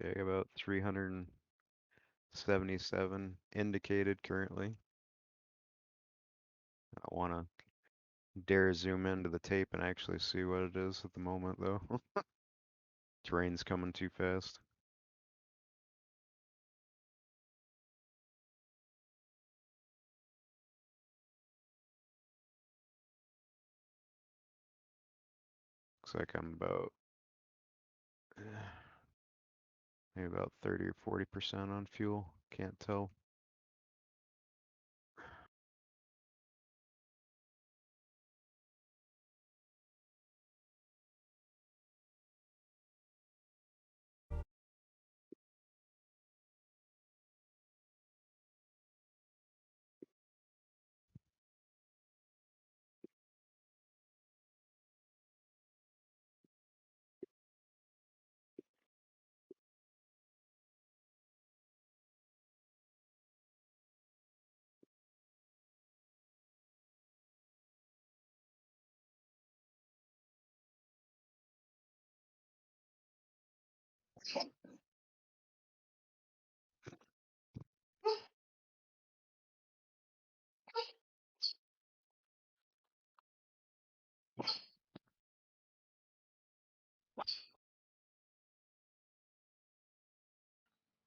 Okay, about 377 indicated currently. I want to dare zoom into the tape and actually see what it is at the moment, though. Terrain's coming too fast. Looks like I'm about maybe about 30 or 40% on fuel. Can't tell.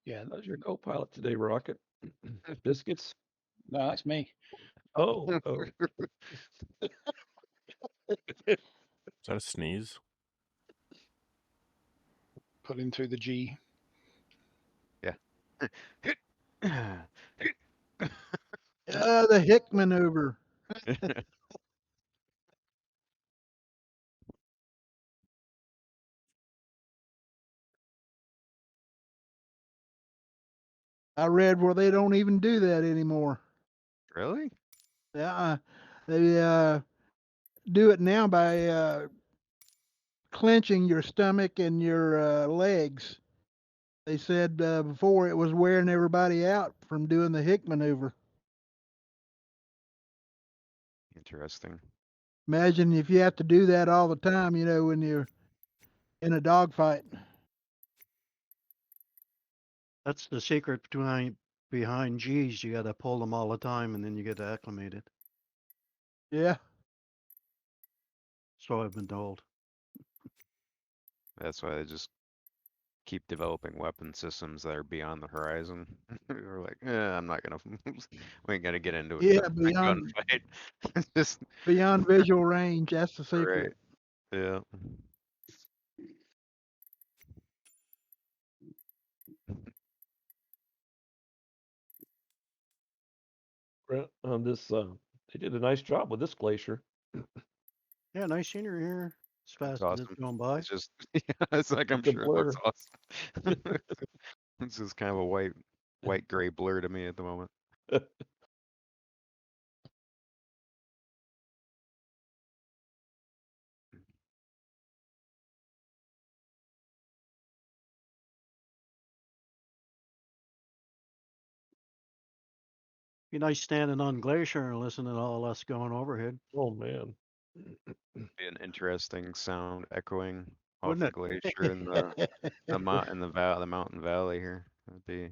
Yeah, that's your co-pilot today, Rocket. Biscuits? No, it's me. Oh. Is that a sneeze? Put him through the G. Yeah. The Hick maneuver. I read where they don't even do that anymore. Really? Yeah, they do it now by clenching your stomach and your legs. They said before it was wearing everybody out from doing the Hick maneuver. Interesting. Imagine if you have to do that all the time, when you're in a dogfight. That's the secret behind G's. You got to pull them all the time, and then you get acclimated. Yeah. So I've been told. That's why they just keep developing weapon systems that are beyond the horizon. We're like, I'm not gonna, we ain't gonna get into Yeah, a beyond gunfight. Just beyond visual range. That's the right. secret. Yeah. On this, they did a nice job with this glacier. Yeah, nice scenery here. As It's fast as it's awesome. going by. It's just, yeah, it's like, I'm It's a sure it looks blur. awesome. It's just kind of a white gray blur to me at the moment. Be nice standing on glacier and listening to all us going overhead. Oh man. Be an interesting sound echoing off Wouldn't the it? glacier and the mountain valley here. That'd be,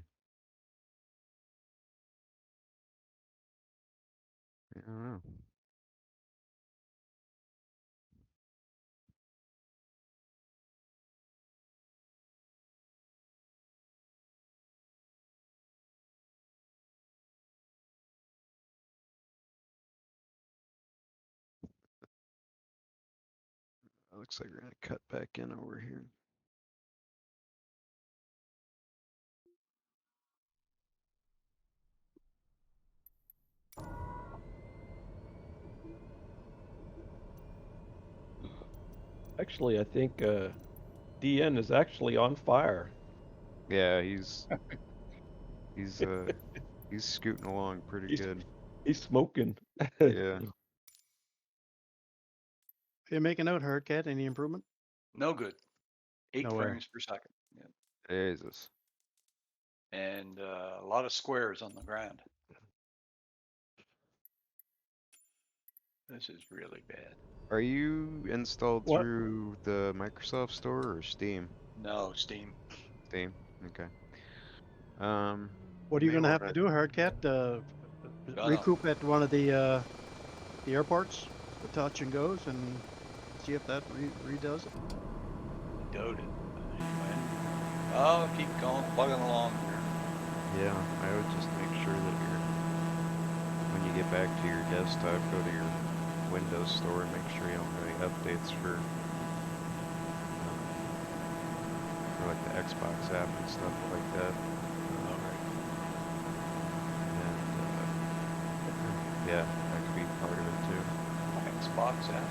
I don't know. Looks like we're gonna cut back in over here. Actually, I think DN is actually on fire. Yeah, he's scooting along pretty He's good. he's smoking. Yeah. You making out, Hurtcat? Any improvement? No good. 8 No way. frames per second. Yeah. Jesus. And a lot of squares on the ground. This is really bad. Are you installed What? through the Microsoft Store or Steam? No, Steam. Steam. Okay. Um, What are you may gonna have to wanna. do, Hardcat? Gotta Recoup at one of the airports, the touch and goes, and see if that redoes it. dote it. Anyway. Oh, keep going, plugging along here. Yeah, I would just make sure that when you get back to your desktop, go to your Windows store and make sure you don't have any updates for like the Xbox app and stuff like that. Alright. And yeah, that could be part of it too. Xbox app.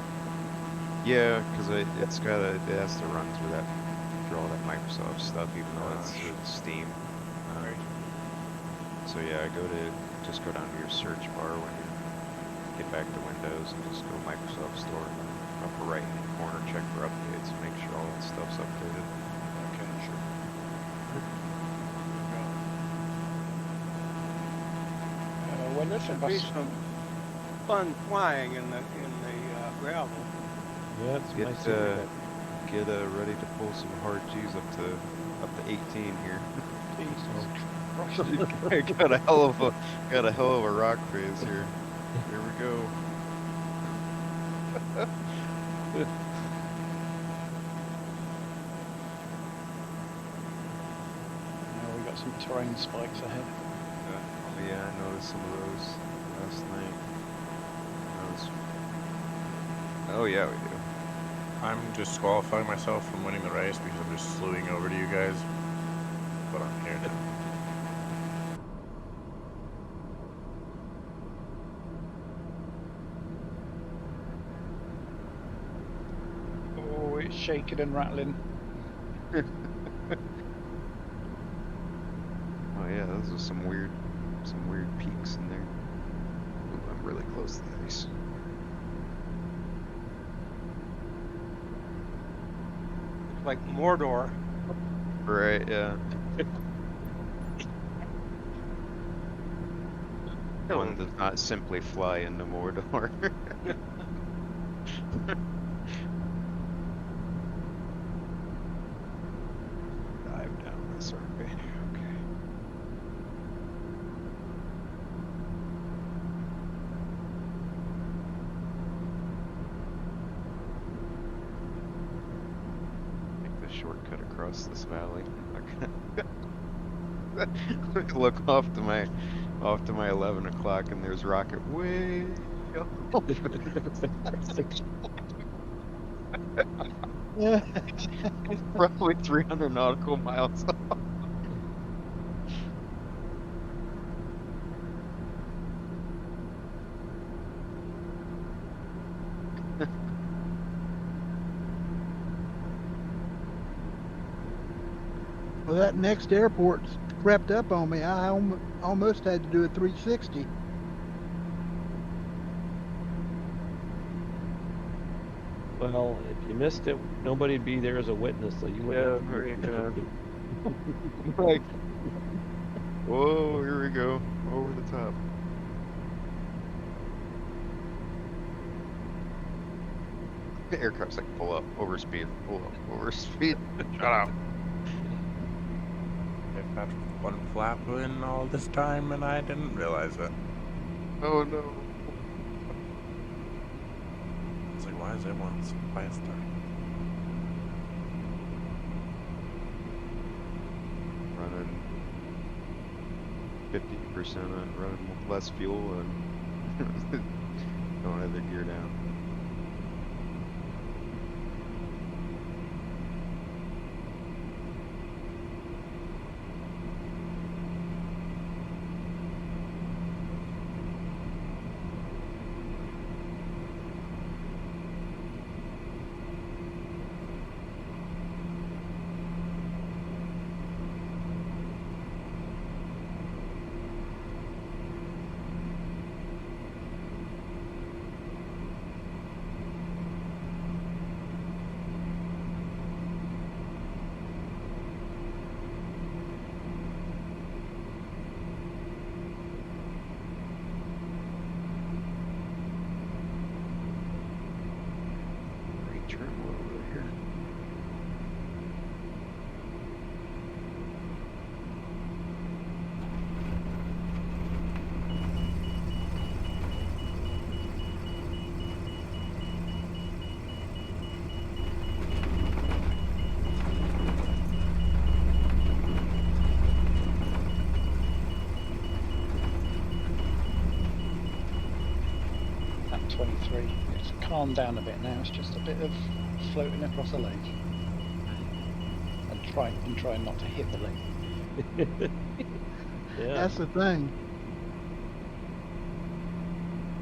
Yeah, because it has to run through all that Microsoft stuff, even though it's through Steam. Right. So yeah, just go down to your search bar when you get back to Windows and just go Microsoft Store and then upper right hand corner check for updates and make sure all that stuff's updated. Okay, sure. When There should be some fun flying in the gravel. Yeah, it's Get nice. Area. get ready to pull some hard G's up to 18 here. I got a hell of a rock phase here. Here we go. we got some terrain spikes ahead. Yeah, I noticed some of those last night. Oh yeah, we do. I'm disqualifying myself from winning the race because I'm just slewing over to you guys. But I'm here now. Oh, it's shaking and rattling. Oh yeah, those are some weird peaks in there. Ooh, I'm really close to the ice. It's like Mordor. Right, yeah. One does not simply fly into Mordor. Dive down this way. Okay. Take the shortcut across this valley. Look off to my 11 o'clock and there's rocket way up. Probably 300 nautical miles off. Well, that next airport's crept up on me. I almost had to do a 360. Well, if you missed it, nobody'd be there as a witness, so you wouldn't. Yeah, very good. Like, whoa, here we go, over the top. The aircraft's like, pull up, overspeed, pull up, overspeed. Shut up. I've had one flap in all this time and I didn't realize it. Oh no. It's like, why is everyone so fast? Running 50% on running with less fuel and don't have their gear down. It's calmed down a bit now. It's just a bit of floating across a lake and trying not to hit the lake. Yeah. That's the thing.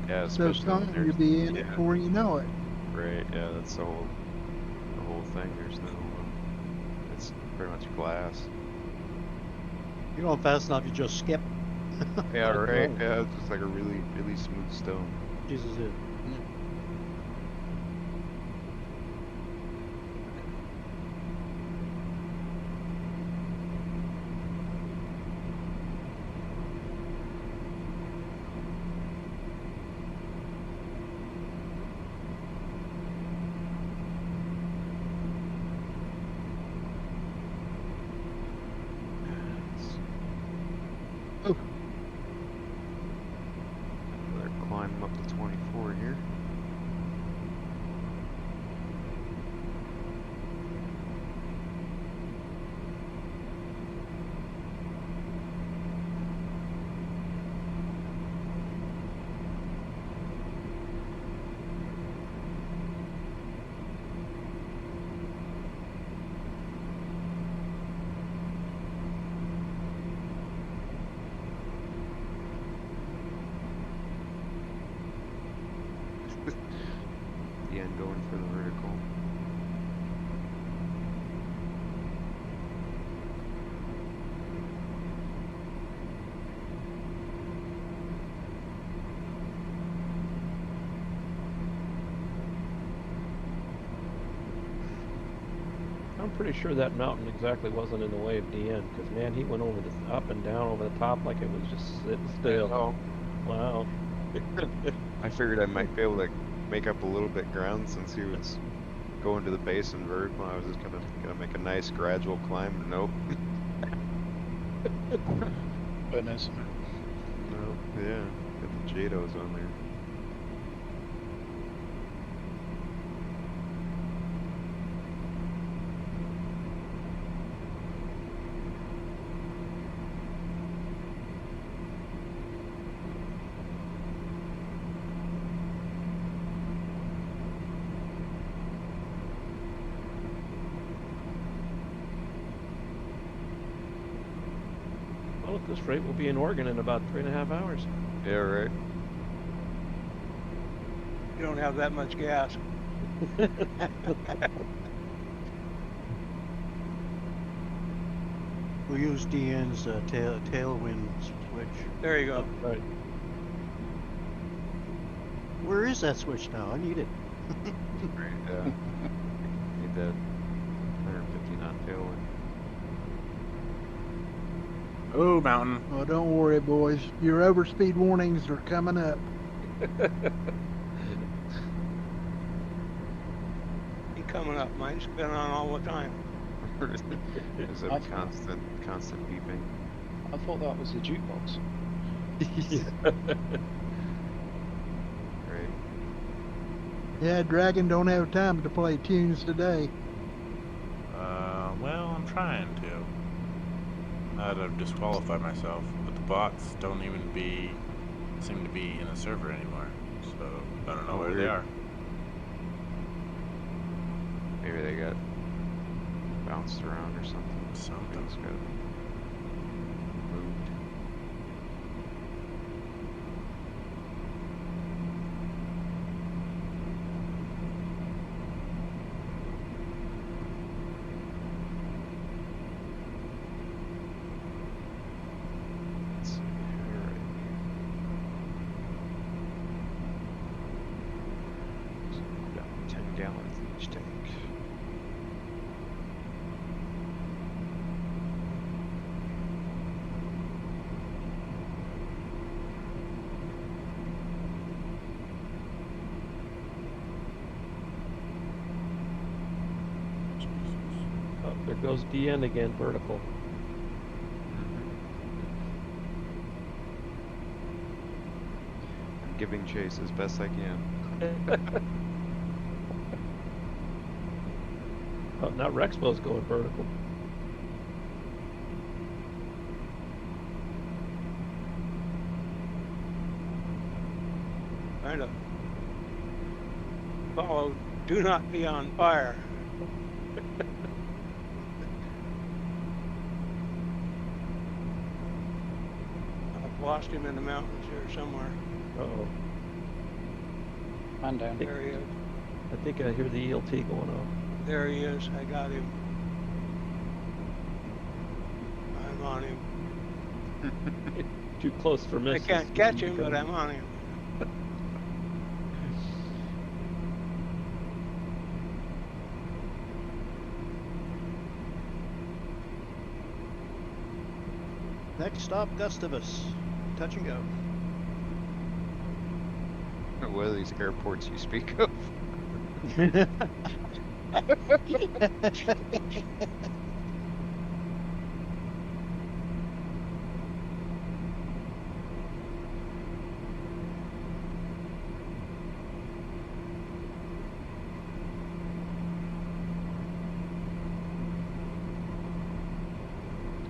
Yeah, So especially when calm, there's, you'll be in it yeah, before you know it. right, yeah, that's the whole thing. There's no, it's pretty much glass. You're going fast enough, you just skip. Yeah, That's right, right. yeah, it's just like a really, really smooth stone. Jesus is. Oh. They're climbing up to 24 here. The end going for the vertical. I'm pretty sure that mountain exactly wasn't in the way of DN, because man, he went over the up and down over the top like it was just sitting still. Oh, Wow. I figured I might be able to make up a little bit ground since he was going to the base and vertical. I was just gonna make a nice gradual climb. Nope. Goodness. Nope. Yeah. Got the JADOs on there. Well, at this rate, we'll be in Oregon in about 3.5 hours. Yeah, right. You don't have that much gas. We use DN's tailwind switch. There you go. Right. Where is that switch now? I need it. Right. Yeah. Need that 150 knot tailwind. Oh, mountain. Well, don't worry, boys. Your overspeed warnings are coming up. Ain't coming up. Mine's been on all the time. There's a constant beeping. I thought that was the jukebox. Right. Yeah, Dragon don't have time to play tunes today. Well, I'm trying to. I'd disqualify myself, but the bots don't even seem to be in the server anymore. So I don't know where they weird. are. Maybe they got bounced around or something. Something's got moved. Let's see. Alright. So down 10 gallons each tank. Oh, there goes DN again, vertical. I'm giving chase as best I can. Oh, now Rexpo's going vertical. Kind of. Follow, do not be on fire. I've lost him in the mountains here somewhere. Uh-oh. Man down. There he is. I think I hear the ELT going off. There he is. I got him. I'm on him. Too close for I misses. can't catch him, but I'm on him. Next stop, Gustavus. Touch and go. What are these airports you speak of?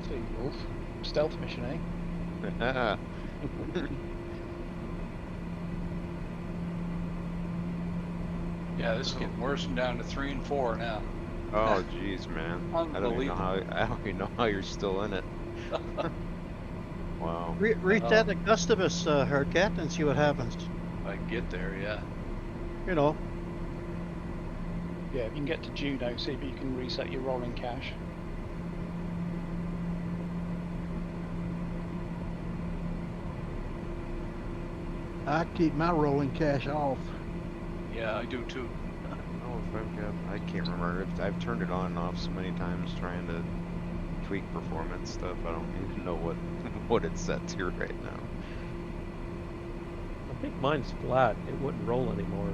See, Wolf. Stealth mission, eh? Yeah, this is getting worse and down to 3 and 4 now. Oh, jeez, man. I don't even know how. Unbelievable. I don't even know how you're still in it. Wow. Reset the Gustavus, Herdcat, and see what happens. If I can get there, yeah. You know, Yeah, if you can get to Juno, see if you can reset your rolling cache. I keep my rolling cache off. Yeah, I do too. I don't know if I've got. I can't remember. I've turned it on and off so many times trying to tweak performance stuff. I don't even know what it's set to right now. I think mine's flat. It wouldn't roll anymore.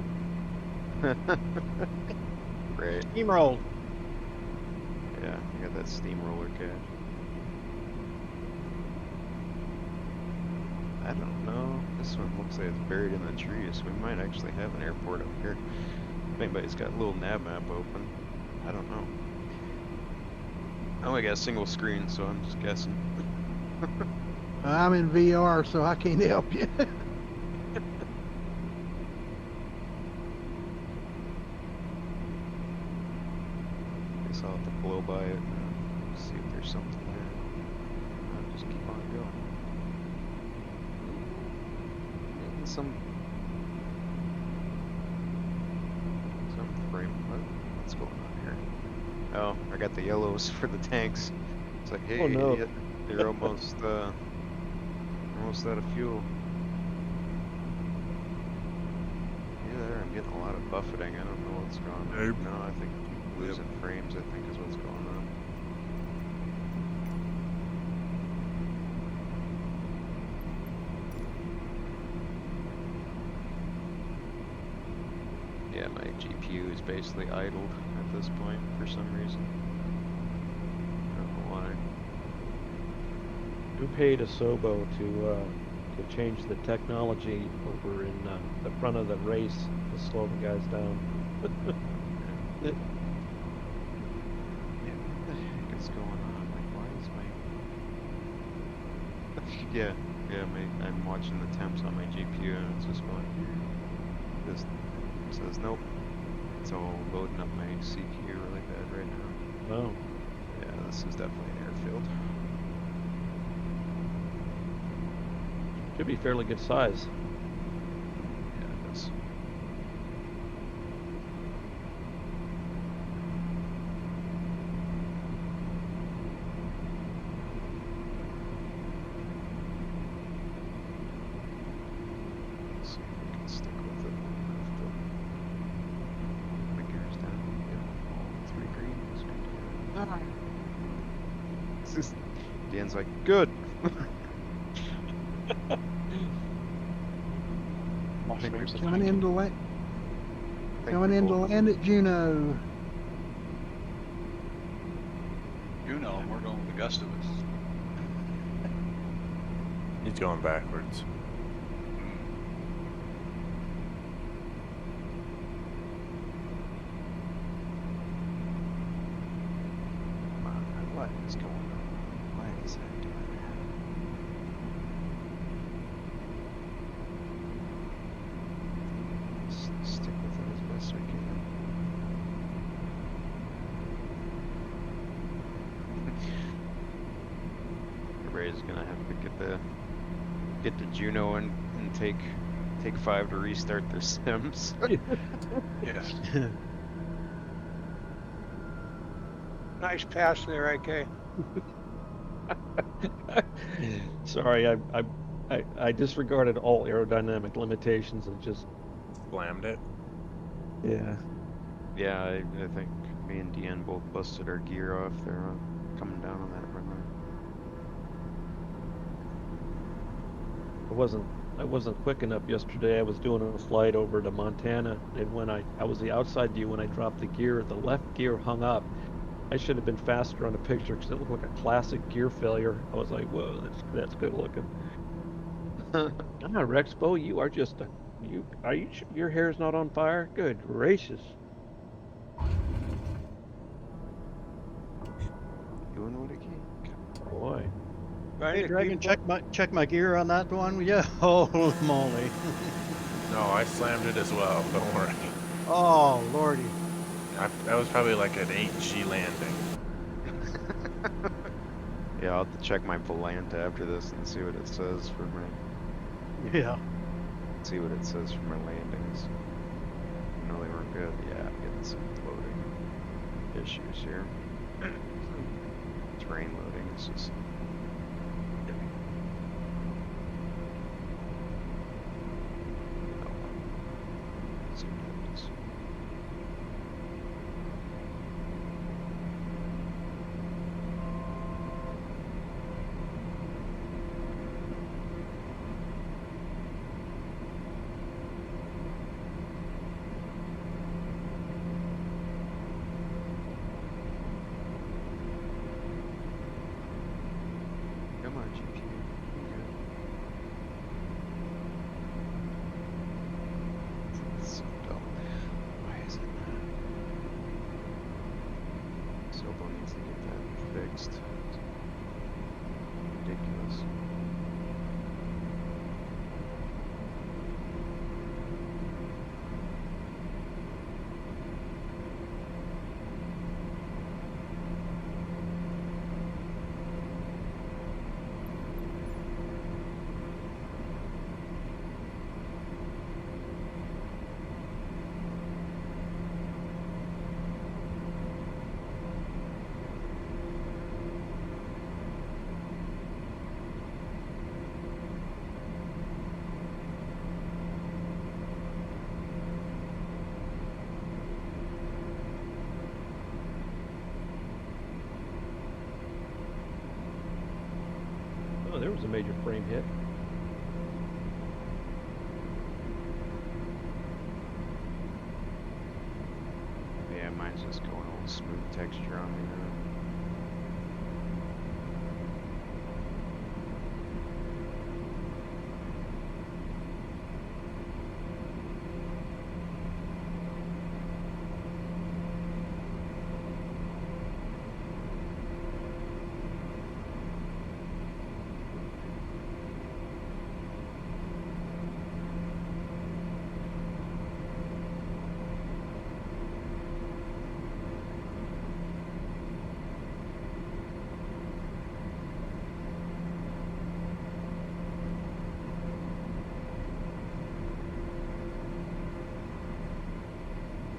Right. steamroll. Yeah, you got that steamroller cache. I don't know. This one looks like it's buried in the trees. We might actually have an airport up here. If anybody's got a little nav map open. I don't know. I only got a single screen, so I'm just guessing. I'm in VR, so I can't help you. Guess I'll have to blow by it and see if there's something there. I'll just keep on going. Maybe some frame. What's going on here? Oh, I got the yellows for the tanks. It's like, hey, Oh, no. idiot, you're almost out of fuel. Yeah, there, I'm getting a lot of buffeting. I don't know what's going on. Nope. No, I think losing frames, I think, is what's going on. Yeah, my GPU is basically idled at this point for some reason. I don't know why. Who paid Asobo to change the technology over in the front of the race to slow the guys down? Yeah, what the heck is going on? Like, why is my... yeah, I'm watching the temps on my GPU and it's just going... This says, nope. It's all loading up my CPU really bad right now. Oh, Yeah, this is definitely an airfield. should be fairly good size. Yeah, it is. Let's see if we can stick with it long enough to put my gears down. Yeah, all 3 greens. It's just, Dan's like, good. Mushrooms are Coming tanking. into land. Think Coming we're into both- land at Juno. You know, we're going with the Gustavus. He's going backwards. What is going on? Why is that doing that? Stick with it as best best we can. Everybody's gonna have to get the Juno and take 5 to restart their Sims. Yeah. Nice pass there, AK. Sorry, I disregarded all aerodynamic limitations and just Slammed it. yeah. Yeah, I think me and Deanne both busted our gear off there coming down on that runway. I wasn't quick enough yesterday. I was doing a flight over to Montana, and when I was the outside view when I dropped the gear, the left gear hung up. I should have been faster on the picture because it looked like a classic gear failure. I was like, whoa, that's good looking. Rexpo, you are just your hair's not on fire? Good gracious. Doing what it can. Boy. Trying Hey, to Dragon, keep check my gear on that one. Yeah, holy moly. No, I slammed it as well. Don't worry. Oh, lordy. That was probably like an 8G landing. Yeah, I'll have to check my Volanta after this and see what it says for my Yeah. landings. I know they weren't good. Yeah, I'm getting some loading issues here. Terrain loading is just. Come on, GPU. It's so dumb. Why is it not? Sobo needs to get that fixed. It's ridiculous. Oh, there was a major frame hit. Yeah, mine's just going all smooth texture on me now.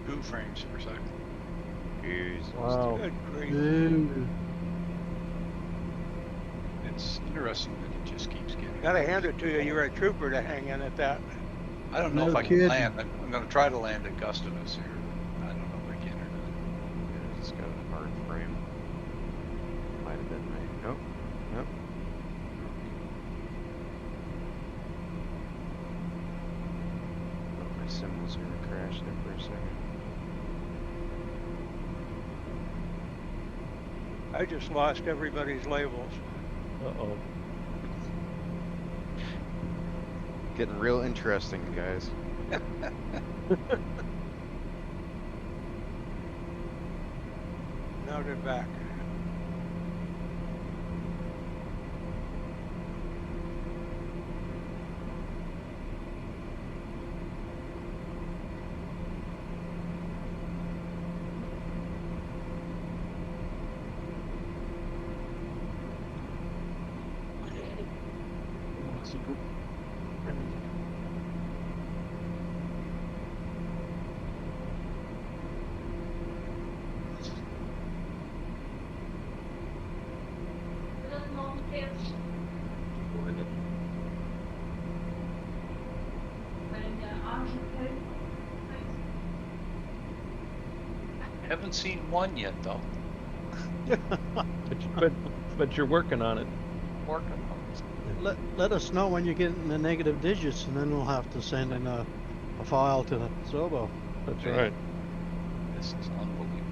Two frames per second. Jesus. Wow. good grief. Ooh. It's interesting that it just keeps getting. Gotta hand it to you. You're a trooper to hang in at that. I don't know No if I can kidding. land. I'm going to try to land at Gustavus here. I don't know if I can or not. Yeah, it's got a hard frame. Might have been my. Nope. Nope. Thought my sim was gonna crash there for a second. I just lost everybody's labels. Uh-oh. Getting real interesting, guys. Now they're back. Haven't seen one yet though. But you're working on it. Working on it. Let us know when you get in the negative digits, and then we'll have to send in a file to Zobo. That's Yeah. right. This is unbelievable.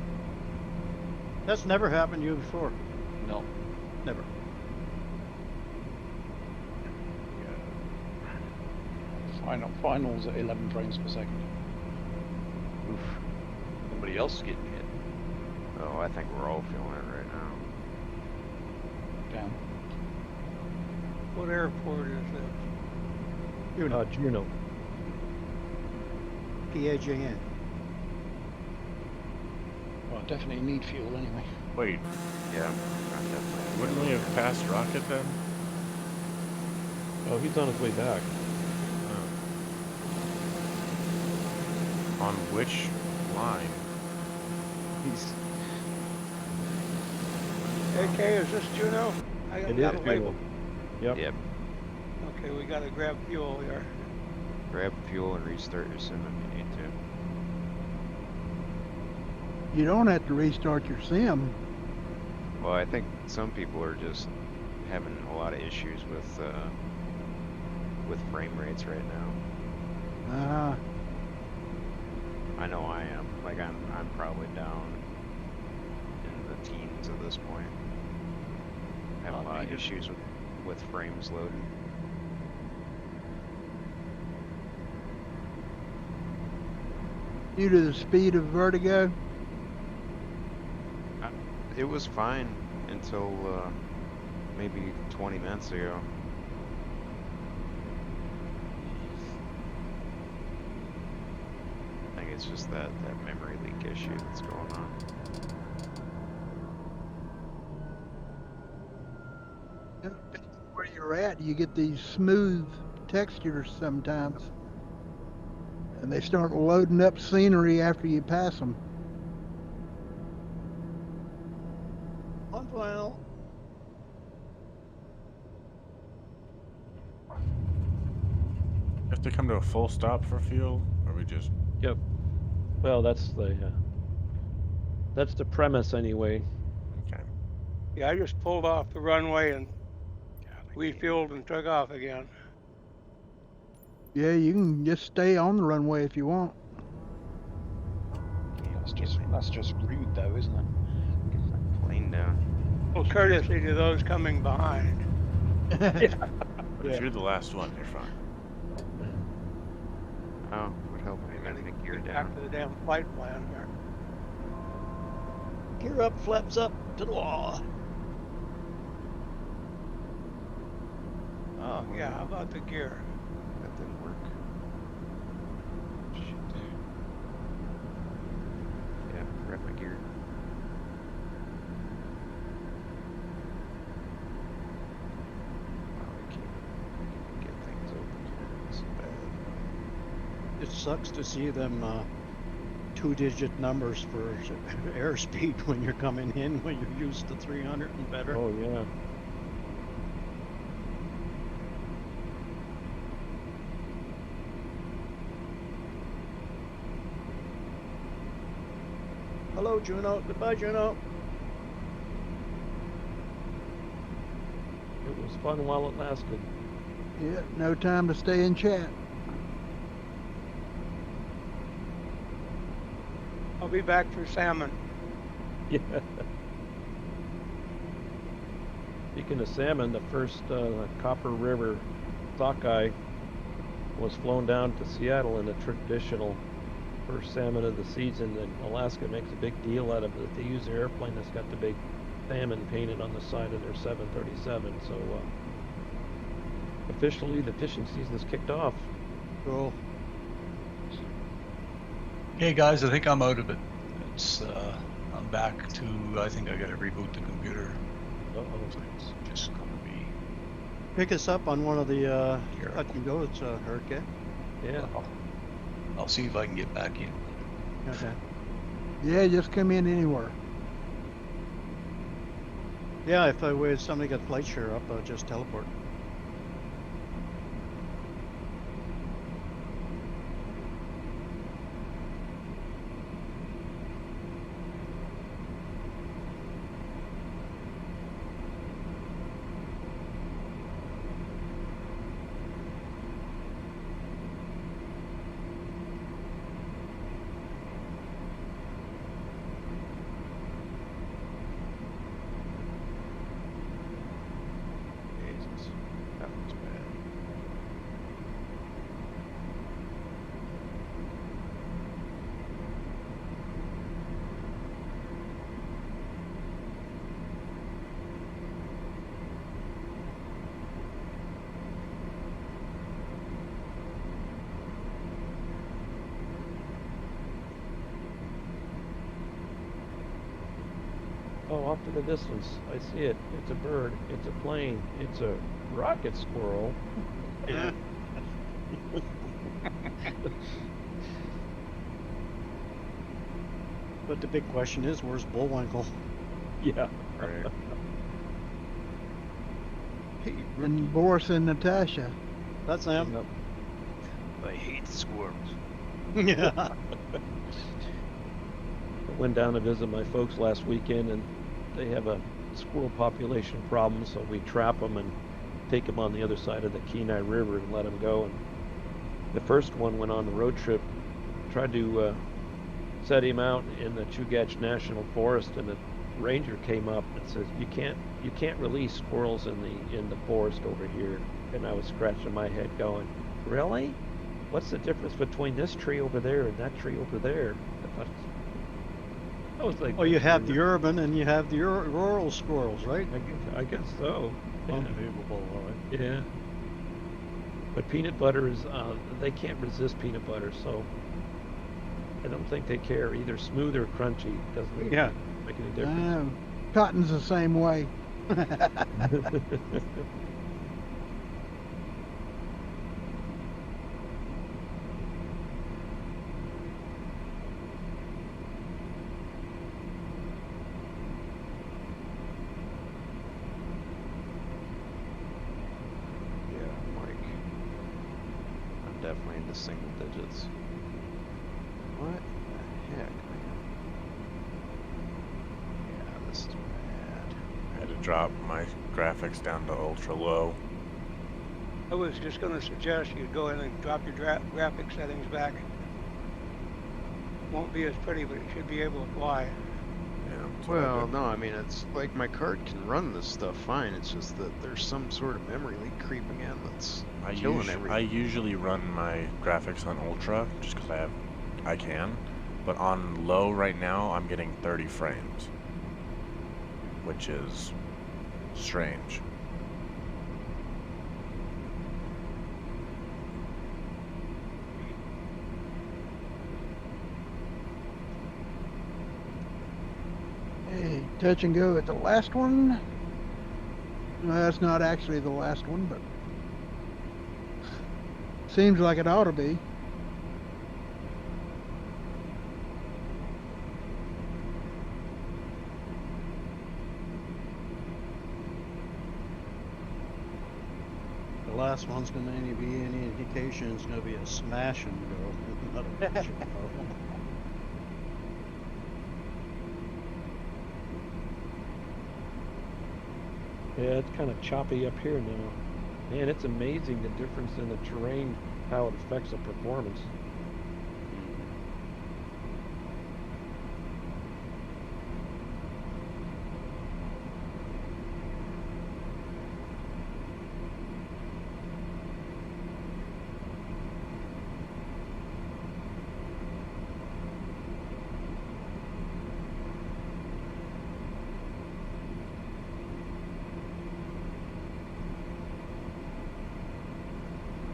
That's never happened to you before. No. Never. Finals at 11 frames per second. Oof. Somebody else is getting hit. Oh, I think we're all feeling it right now. Down. What airport is this? Juno. PAJN. Well, I definitely need fuel anyway. Wait, Yeah, I'm definitely. wouldn't we have passed Rocket then? Oh, he's on his way back. On which line? He's. AK, is this Juno? I It haven't is got a label. Yep. Yep. Okay, we gotta grab fuel here. Grab fuel and restart your sim if you need to. You don't have to restart your sim. Well, I think some people are just having a lot of issues with frame rates right now. I know I am. Like I'm probably down in the teens at this point. Having a lot of issues with frames loading. Due to the speed of Vertigo. It was fine until maybe 20 minutes ago. I think it's just that memory leak issue that's going on. Where you're at, you get these smooth textures sometimes. And they start loading up scenery after you pass them. On file. Have to come to a full stop for fuel, or we just? Yep. Well, that's the premise anyway. Okay. Yeah, I just pulled off the runway and refueled and took off again. Yeah, you can just stay on the runway if you want. That's just rude though, isn't it? Get my plane down. Well, courtesy to those coming behind. But Yeah. if you're the last one, you're fine. Oh, would help if I think you're Get down. back to the damn flight plan here. Gear up, flaps up to the wall. Oh, yeah, how about the gear? That didn't work. Shit, dude. Yeah, grab my gear. Oh, I can't get things open. This is bad. It sucks to see them two-digit numbers for airspeed when you're coming in, when you're used to 300 and better. Oh yeah. Hello, Juno. Goodbye, Juno. It was fun while it lasted. Yeah, no time to stay in chat. I'll be back for salmon. Yeah. Speaking of salmon, the first Copper River sockeye was flown down to Seattle in a traditional first salmon of the season, and Alaska makes a big deal out of it. They use their airplane that's got the big salmon painted on the side of their 737. So officially, the fishing season is kicked off. Cool. Hey guys, I think I'm out of it. It's I'm back to. I think I gotta reboot the computer. Uh-oh. So it's just gonna be. Pick us up on one of the Here. touch and goes, Hurricane. Yeah. I'll see if I can get back in. Okay. Yeah, just come in anywhere. Yeah, if somebody got flight share up, just teleport. know, off to the distance. I see it. It's a bird. It's a plane. It's a rocket squirrel. Yeah. But the big question is, where's Bullwinkle? Yeah. Right. Hey, And Boris and Natasha. That's them. Yep. I hate squirrels. Yeah. I went down to visit my folks last weekend, and they have a squirrel population problem, so we trap them and take them on the other side of the Kenai River and let them go. And the first one went on the road trip, tried to set him out in the Chugach National Forest, and the ranger came up and says, you can't release squirrels in the forest over here." And I was scratching my head going, really? What's the difference between this tree over there and that tree over there? I was like, Oh, you have the urban and you have the rural squirrels, right? I guess so. Yeah. Unbelievable. All right. Yeah. But peanut butter is, they can't resist peanut butter, so I don't think they care. Either smooth or crunchy. Doesn't make Yeah. any difference. Cotton's the same way. Yeah, I'm definitely into single digits. What the heck, man? Yeah, this is bad. I had to drop my graphics down to ultra low. I was just going to suggest you go in and drop your graphic settings back. Won't be as pretty, but it should be able to fly. Yeah, that's what I Well, did. no, I mean, it's like my card can run this stuff fine. It's just that there's some sort of memory leak creeping in that's killing everything. I usually run my graphics on ultra just because I can, but on low right now I'm getting 30 frames, which is strange. Hey, touch and go at the last one. Well, that's not actually the last one, but seems like it ought to be. The last one's going to be any indication. It's going to be a smash and go, not a push and go. Yeah, it's kind of choppy up here now. Man, it's amazing the difference in the terrain, how it affects the performance.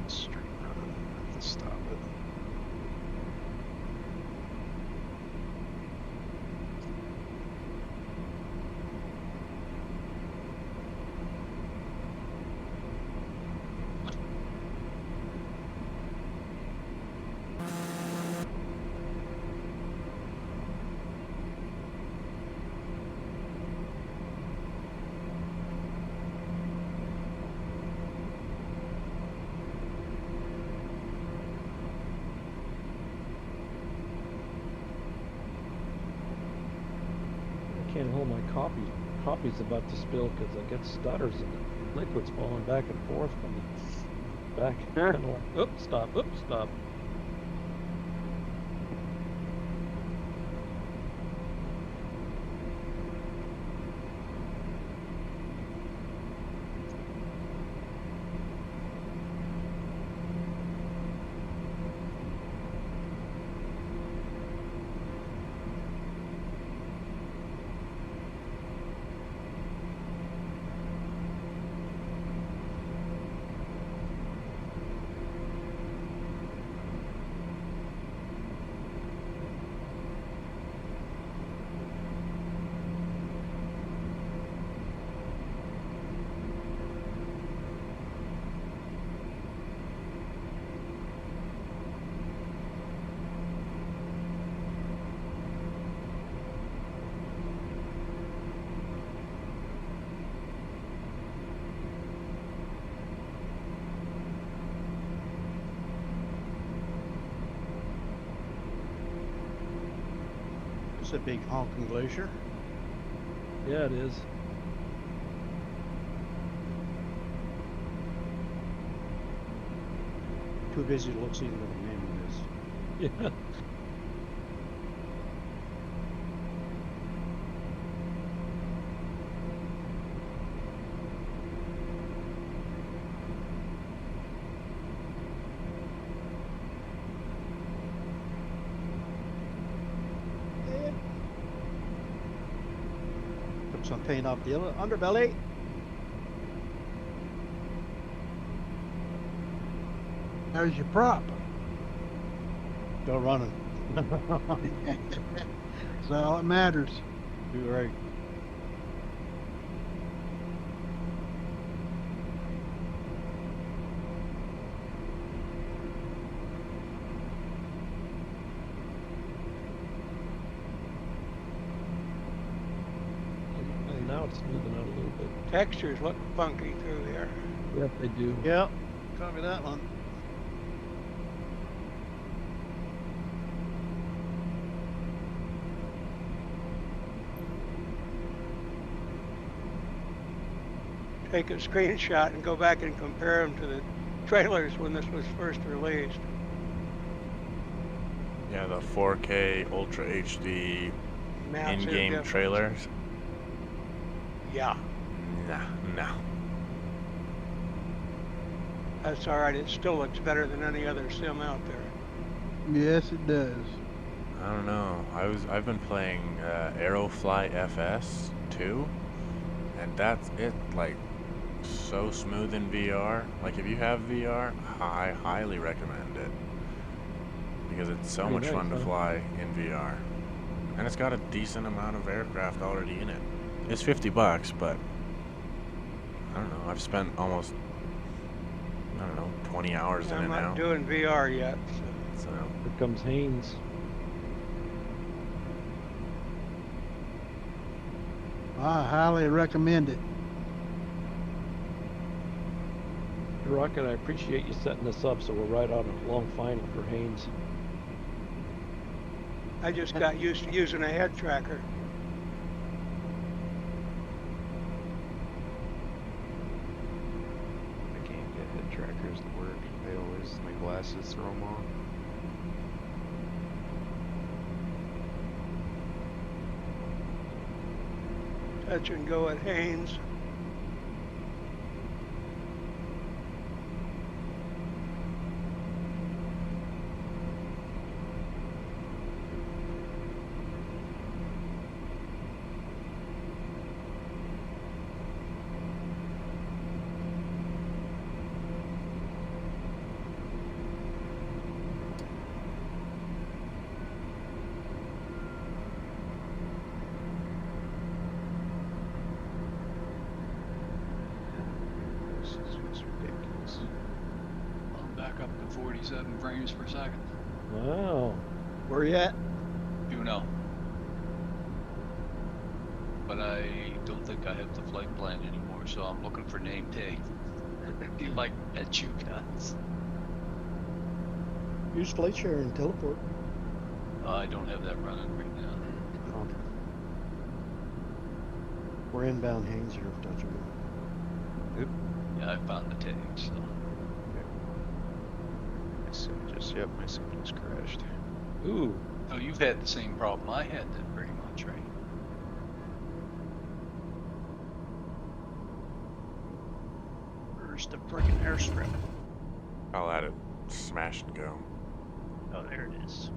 Straight run. I have to stop it. I can't hold my coffee. Coffee's about to spill because I get stutters and the liquid's falling back and forth from the back. Kind of like, oops, stop, oops, stop. It's a big honking glacier. Yeah, it is. Too busy to look see what the name is. Yeah. Took some paint off the underbelly. How's your prop? Still running. That's all that matters. You're right. And now it's moving out a little bit. Textures look funky through here. Yep, they do. Yep. Copy that one. Take a screenshot and go back and compare them to the trailers when this was first released. Yeah, the 4K Ultra HD Massive in-game difference. trailers. Yeah, No. that's all right. It still looks better than any other sim out there. Yes, it does. I don't know. I've been playing Aerofly FS 2, and that's it. Like so smooth in VR. Like if you have VR, I highly recommend it because it's so Pretty much nice, fun to huh? fly in VR, and it's got a decent amount of aircraft already in it. It's $50, but I don't know. I've spent almost 20 hours in I'm it not now. doing VR yet. So Here comes Haynes. I highly recommend it. Rocket, I appreciate you setting this up so we're right on a long final for Haynes. I just got used to using a head tracker. I can't get head trackers to work. They always, my glasses throw them off. Touch and go at Haynes. This is ridiculous. I'm back up to 47 frames per second. Wow. Where you at? Do know. But I don't think I have the flight plan anymore, so I'm looking for name tag. Be like at you guys. Use flight share and teleport. I don't have that running right now. Oh. We're inbound Haynes here, touch and go. Yeah, I found the tag, so. My sim just crashed. Ooh. Oh, you've had the same problem I had then, pretty much, right? Where's the friggin' airstrip? I'll add it. Smash and go. Oh, there it is.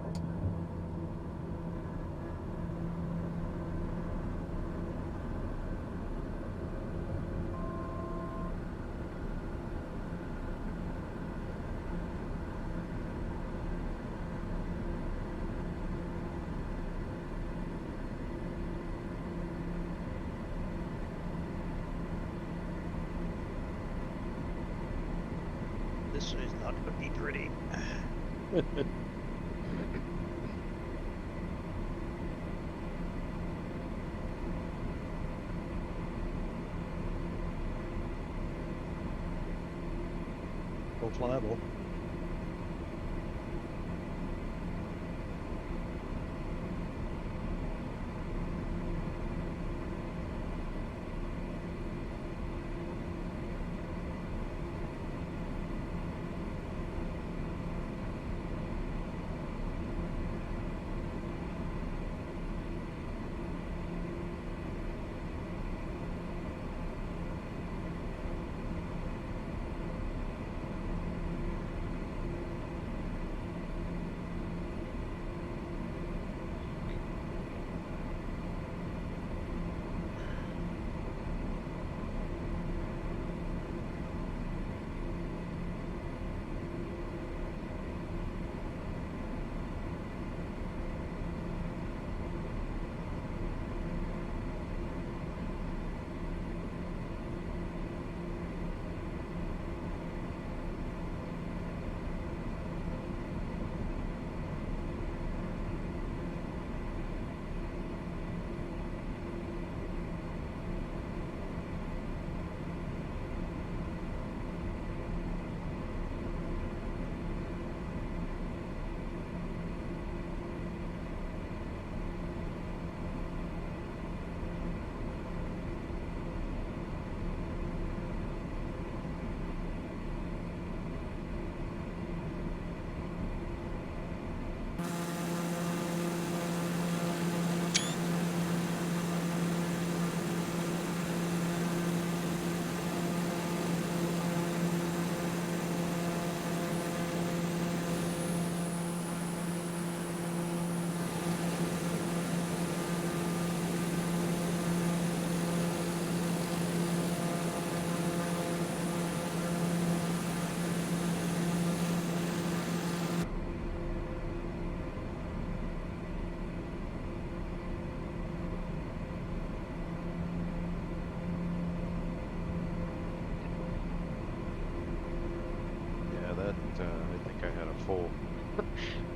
This is not going to be pretty. Go flyable.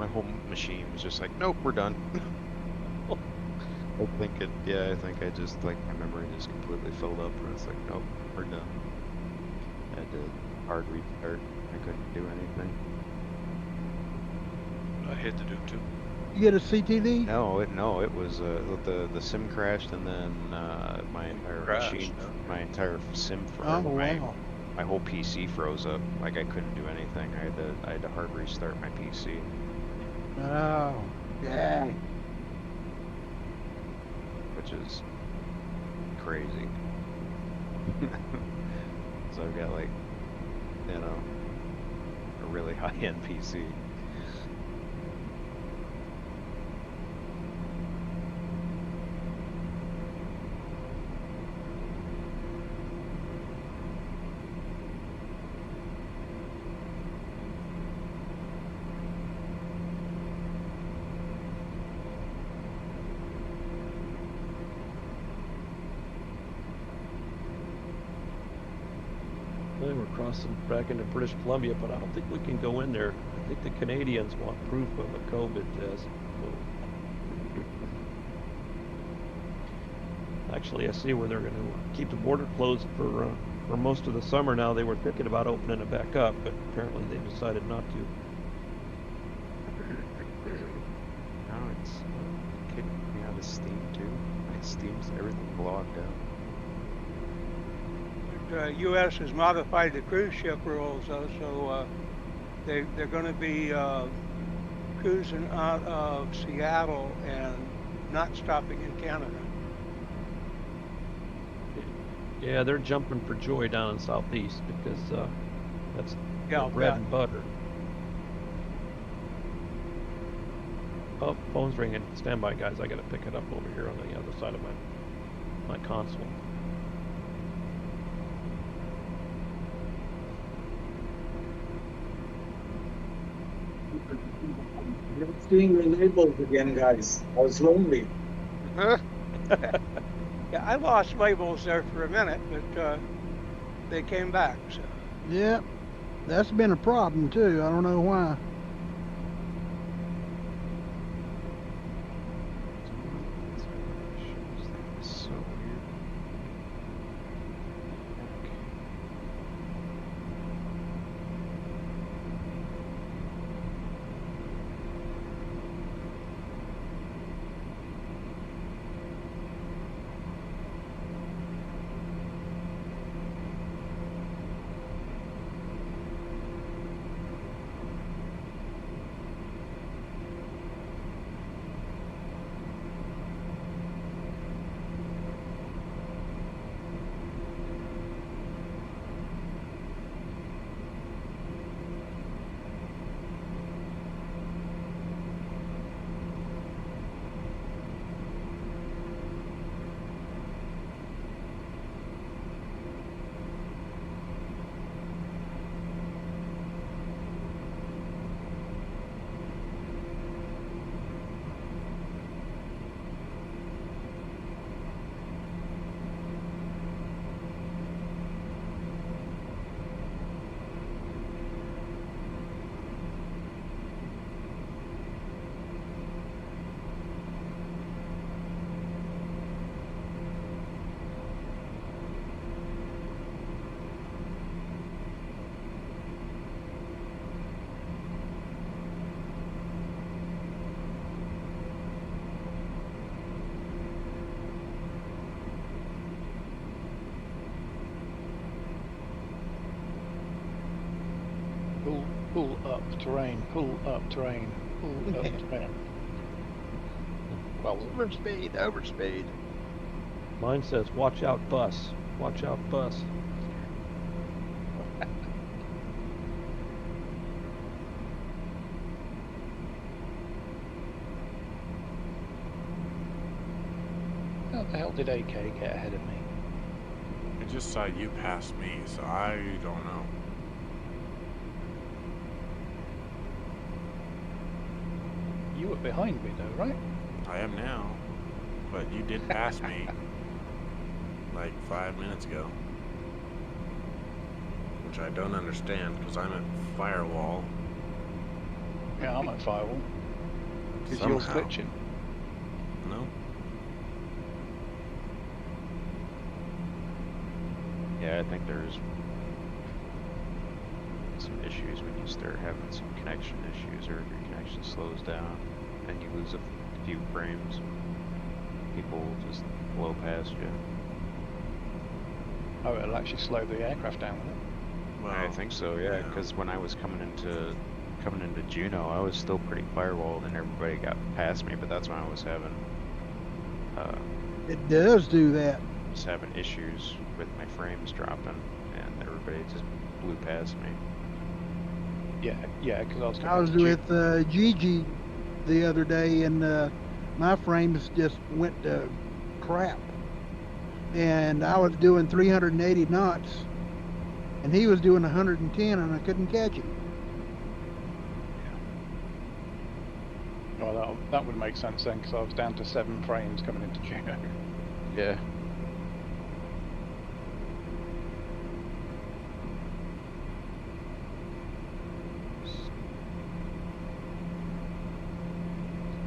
my whole machine was just like, nope, we're done. I think I just, like, my memory just completely filled up, and it's like, nope, we're done. I had to hard restart. I couldn't do anything. I had to do too. You get a CTD? No, it was the sim crashed, and then my entire Crashed, machine, huh? my entire sim, Oh, my wow. whole PC froze up. Like I couldn't do anything. I had to hard restart my PC. Oh, yeah. Which is crazy. So I've got, like, you know, a really high-end PC. Well, we're crossing back into British Columbia, but I don't think we can go in there. I think the Canadians want proof of a COVID test. So. Actually, I see where they're going to keep the border closed for most of the summer now. They were thinking about opening it back up, but apparently they decided not to. No, it's kicking me out of Steam too. My Steam's everything logged out. The U.S. has modified the cruise ship rules, though, so they're going to be cruising out of Seattle and not stopping in Canada. Yeah, they're jumping for joy down in Southeast because that's Yeah, their bread and butter. Oh, phone's ringing. Stand by, guys. I got to pick it up over here on the other side of my console. Not seeing your labels again, guys. I was lonely. Yeah, I lost labels there for a minute, but they came back. So. Yeah, that's been a problem too. I don't know why. So weird. Pull up terrain, pull up terrain, pull up terrain. Well, Overspeed. Mine says, "Watch out, bus. Watch out, bus." how the hell did AK get ahead of me? I just saw you pass me, so I don't know. You were behind me though, right? I am now, but you did pass me like 5 minutes ago, which I don't understand because I'm at firewall. Yeah, I'm at firewall. Is yours Somehow. glitching? No? Yeah, I think there's some issues when you start having some connection issues, or if your connection slows down and you lose a few frames, people will just blow past you. Oh, it'll actually slow the aircraft down, will it? Well, I think so, yeah, because when I was coming into Juneau, I was still pretty firewalled and everybody got past me, but that's when I was having It does do that. issues with my frames dropping, and everybody just blew past me. Yeah, because I was. I was with Gigi the other day, and my frames just went to crap. And I was doing 380 knots, and he was doing 110, and I couldn't catch him. Well, that would make sense then, because I was down to 7 frames coming into Juneau. Yeah.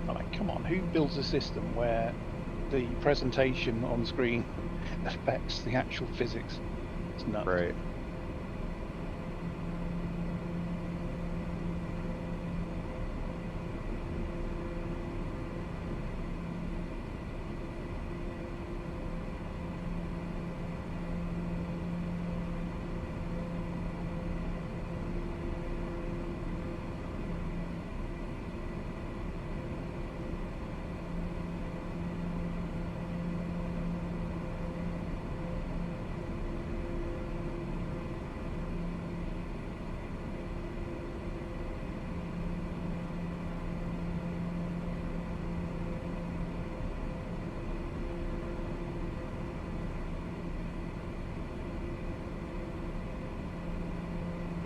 Like, come on, who builds a system where the presentation on screen affects the actual physics? It's nuts. Right.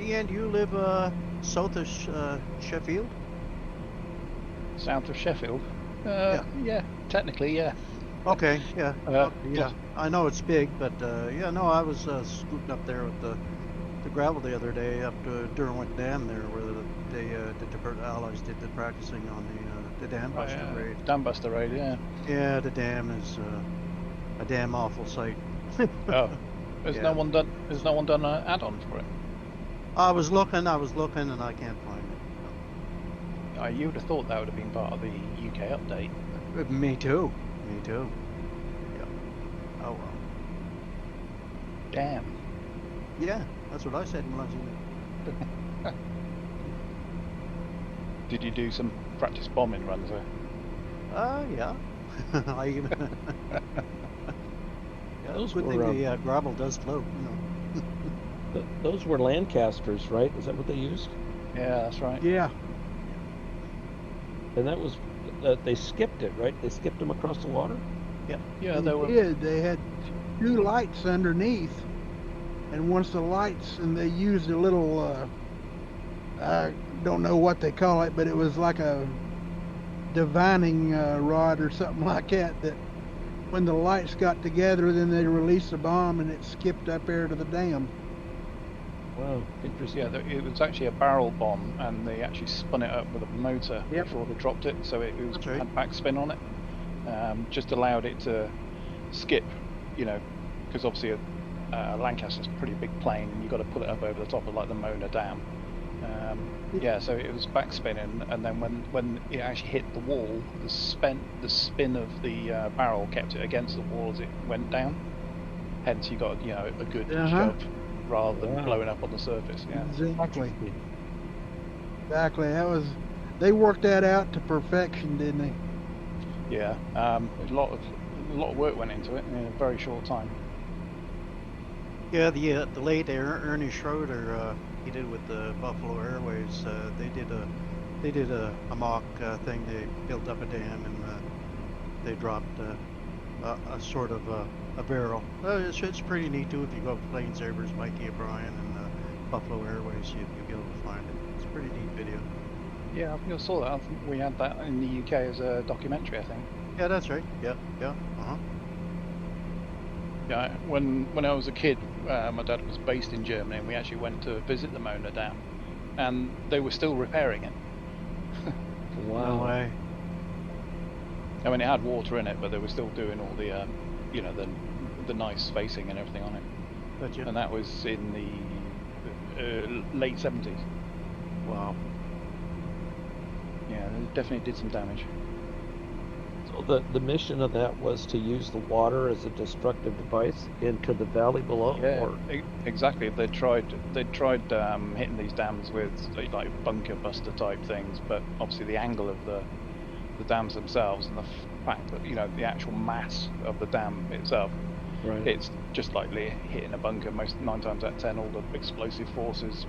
Ian, do you live south of Sheffield? South of Sheffield? Yeah, technically, yeah. Okay, yeah. Uh, Yeah, I know it's big, but yeah, no, I was scooting up there with the gravel the other day up to Derwent Dam there, where the Allies did the practicing on the Dam Buster raid. Dam Buster raid, yeah. Yeah, the dam is a damn awful sight. Oh, there's Yeah. no one done. There's no one done an add-on for it. I was looking, and I can't find it. You would have thought that would have been part of the UK update. Me too. Yeah. Oh well. Damn. Yeah, that's what I said when I was in it. Did you do some practice bombing runs there? Yeah. I even. Yeah, Those good were, thing the gravel does float, you know. Those were Lancasters, right? Is that what they used? Yeah, that's right. Yeah. And that was, they skipped it, right? They skipped them across the water? Yeah, they were. did. They had 2 lights underneath, and once the lights, and they used a little, I don't know what they call it, but it was like a divining rod or something like that, that when the lights got together, then they released the bomb, and it skipped up there to the dam. Wow, interesting. Yeah, it was actually a barrel bomb, and they actually spun it up with a motor Yep. before they dropped it, so it was That's right. had backspin on it. Just allowed it to skip, you know, because obviously a Lancaster's a pretty big plane, and you've got to put it up over the top of like the Mona Dam. Yeah, so it was backspinning, and then when it actually hit the wall, the spin of the barrel kept it against the wall as it went down. Hence, you got, you know, a good shove rather than Wow. blowing up on the surface. Yeah. Exactly. Exactly. They worked that out to perfection, didn't they? Yeah, a lot of work went into it in a very short time. Yeah, the late Ernie Schroeder, he did with the Buffalo Airways. They did a mock thing. They built up a dam, and they dropped a sort of a barrel. It's pretty neat too. If you go to Planesavers, Mikey O'Brien, and Buffalo Airways, you'll be able to find it. It's a pretty neat video. Yeah, I think I saw that. I think we had that in the UK as a documentary, I think. Yeah, that's right. Yeah. Yeah, when I was a kid, my dad was based in Germany, and we actually went to visit the Mona Dam, and they were still repairing it. Wow. No way. I mean, it had water in it, but they were still doing all the, you know, the nice spacing and everything on it. Gotcha. And that was in the late 70s. Wow. Yeah, they definitely did some damage. So the mission of that was to use the water as a destructive device into the valley below? Yeah, Or exactly. They tried hitting these dams with like bunker buster type things, but obviously the angle of the dams themselves and the fact that, you know, the actual mass of the dam itself, right. it's just like hitting a bunker. Most 9 times out of 10, all the explosive forces,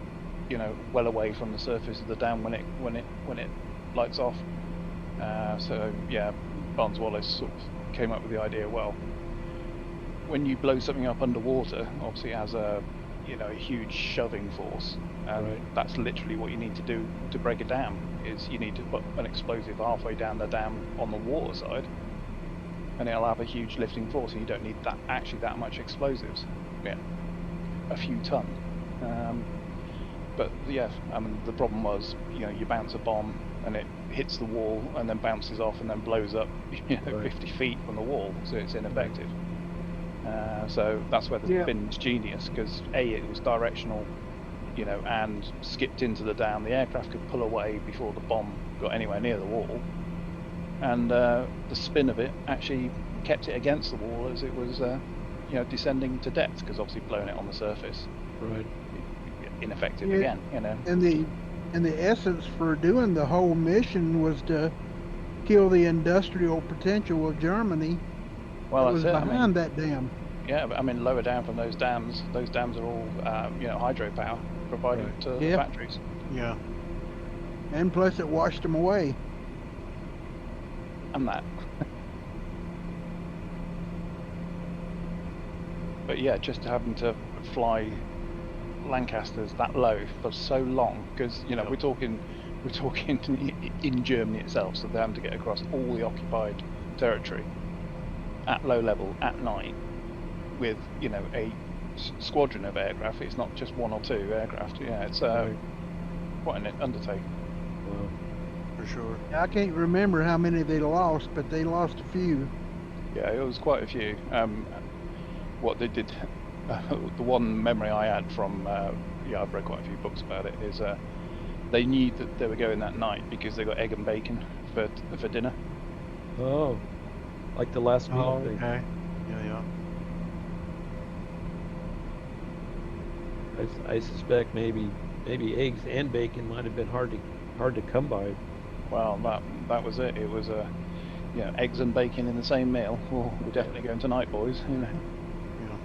you know, well away from the surface of the dam when it lights off. So yeah, Barnes Wallace sort of came up with the idea. Well, when you blow something up underwater, obviously it has a, you know, a huge shoving force, and Right. that's literally what you need to do to break a dam. Is you need to put an explosive halfway down the dam on the water side, and it'll have a huge lifting force, and you don't need that much explosives. Yeah, a few ton. But yeah, I mean, the problem was, you know, you bounce a bomb and it hits the wall and then bounces off and then blows up, you know, Right. 50 feet from the wall, so it's ineffective. So that's where the Yeah. spin's genius, because it was directional, you know, and skipped into the dam. The aircraft could pull away before the bomb got anywhere near the wall, and the spin of it actually kept it against the wall as it was, you know, descending to depth, because obviously blowing it on the surface, Right. ineffective Yeah. again, you know. And the essence for doing the whole mission was to kill the industrial potential of Germany Well, that that's was it. I behind mean, that dam. yeah, but I mean, lower down from those dams are all, you know, hydropower provided Right. to the Yeah. factories. Yeah. And plus it washed them away. And that. But yeah, just having to fly Lancasters that low for so long, because, you know, Yep. we're talking in Germany itself, so they're having to get across all the occupied territory at low level at night with, you know, a squadron of aircraft. It's not just 1 or 2 aircraft. Yeah, it's Right. quite an undertaking. Wow. For sure. I can't remember how many they lost, but they lost a few. Yeah, it was quite a few. What they did, the one memory I had from, yeah, I've read quite a few books about it, is they knew that they were going that night because they got egg and bacon for dinner. Oh, like the last meal Oh, thing. okay. Yeah, yeah. I suspect maybe eggs and bacon might have been hard to come by. Well, that was it. It was you know, eggs and bacon in the same meal. Well, we're definitely going tonight, boys. You know. Yeah.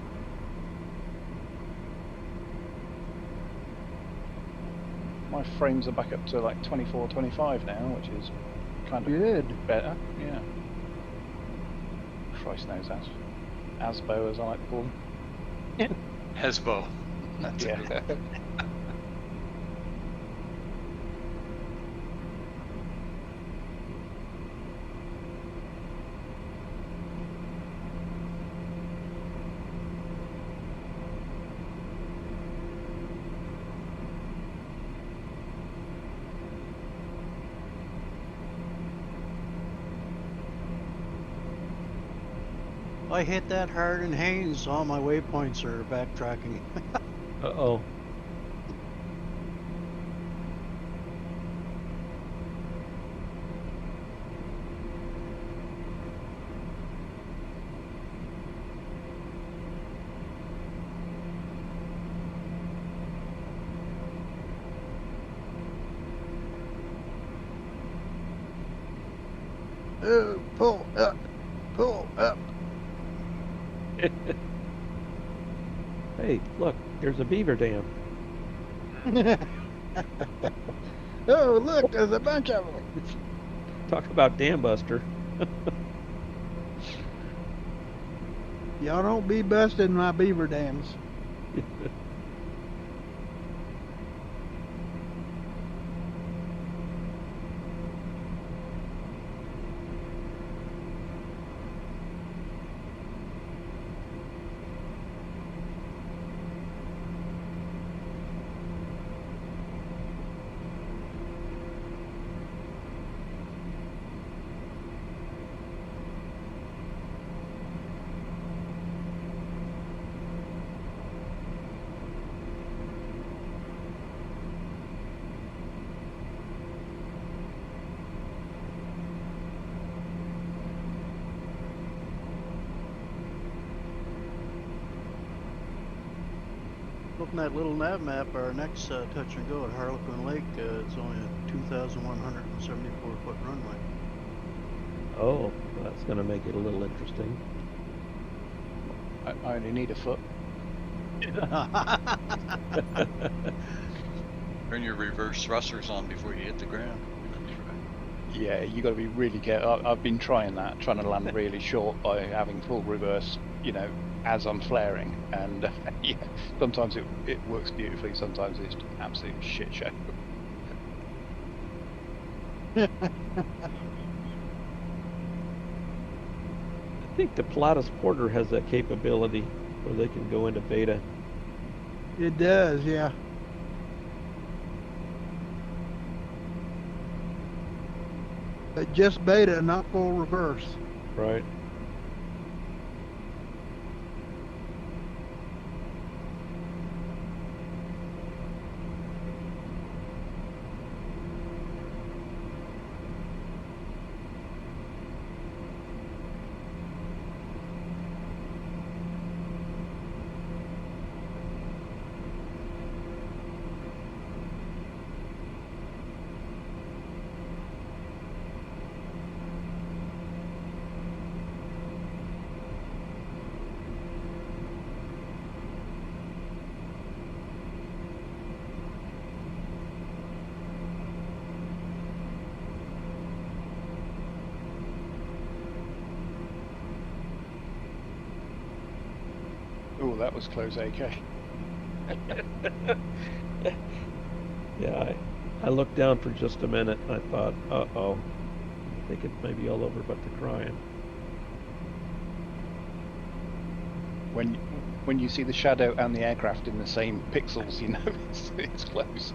My frames are back up to like 24, 25 now, which is kind of Good. better. Yeah. Christ knows that. Asbo, as I like to call them. Hesbo. That's Yeah. it. I hit that hard in Haynes. All my waypoints are backtracking. Uh-oh. Pull up. Pull up. Hey, look, there's a beaver dam. Oh, look, there's a bunch of them. Talk about dam buster. Y'all don't be busting my beaver dams. Looking at little nav map, our next touch and go at Harlequin Lake, it's only a 2,174-foot runway. Oh, that's going to make it a little interesting. I only need a foot. Turn your reverse thrusters on before you hit the ground. Yeah, you got to be really careful. I've been trying to land really short by having full reverse, you know, as I'm flaring, and yeah, sometimes it works beautifully, sometimes it's absolute shit show. I think the Pilatus Porter has that capability where they can go into beta. It does, yeah. But just beta, not full reverse. Right. Oh, that was close, AK. Yeah, I looked down for just a minute and I thought, uh-oh, I think it may be all over but the crying. When you see the shadow and the aircraft in the same pixels, you know it's close.